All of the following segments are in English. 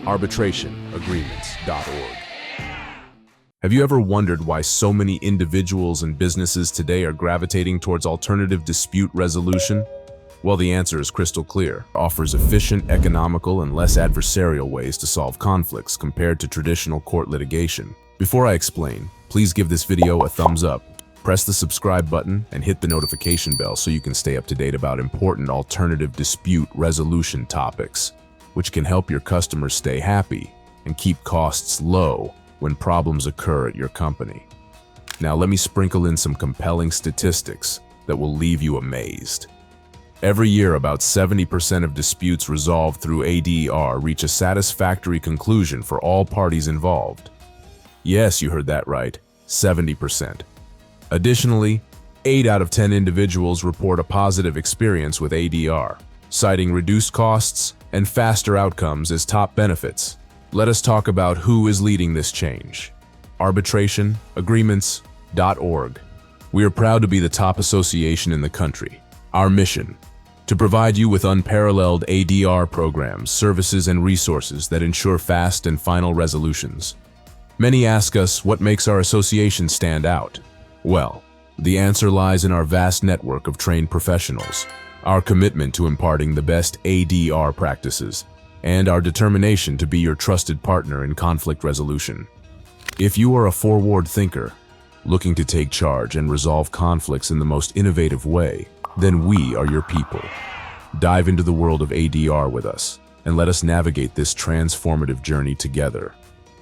arbitrationagreements.org. Have you ever wondered why so many individuals and businesses today are gravitating towards alternative dispute resolution? Well, the answer is crystal clear. It offers efficient, economical, and less adversarial ways to solve conflicts compared to traditional court litigation. Before I explain, please give this video a thumbs up, press the subscribe button, and hit the notification bell so you can stay up to date about important alternative dispute resolution topics, which can help your customers stay happy and keep costs low when problems occur at your company. Now let me sprinkle in some compelling statistics that will leave you amazed. Every year, about 70% of disputes resolved through ADR reach a satisfactory conclusion for all parties involved. Yes, you heard that right, 70%. Additionally, 8 out of 10 individuals report a positive experience with ADR, citing reduced costs and faster outcomes as top benefits. Let us talk about who is leading this change. Arbitrationagreements.org. We are proud to be the top association in the country. Our mission: to provide you with unparalleled ADR programs, services, and resources that ensure fast and final resolutions. Many ask us what makes our association stand out. Well, the answer lies in our vast network of trained professionals, our commitment to imparting the best ADR practices, and our determination to be your trusted partner in conflict resolution. If you are a forward thinker, looking to take charge and resolve conflicts in the most innovative way, then we are your people. Dive into the world of ADR with us, and let us navigate this transformative journey together.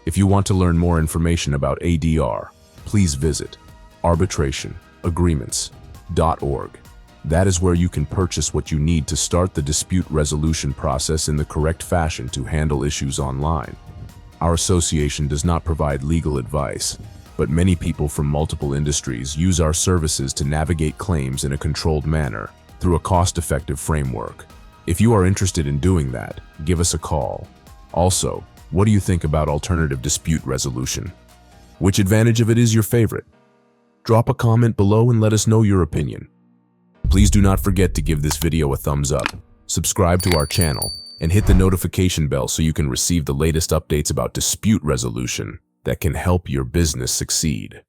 If you want to learn more information about ADR, please visit arbitrationagreements.org. That is where you can purchase what you need to start the dispute resolution process in the correct fashion to handle issues online. Our association does not provide legal advice, but many people from multiple industries use our services to navigate claims in a controlled manner through a cost-effective framework. If you are interested in doing that, give us a call. Also, what do you think about alternative dispute resolution? Which advantage of it is your favorite? Drop a comment below and let us know your opinion. Please do not forget to give this video a thumbs up, subscribe to our channel, and hit the notification bell so you can receive the latest updates about dispute resolution that can help your business succeed.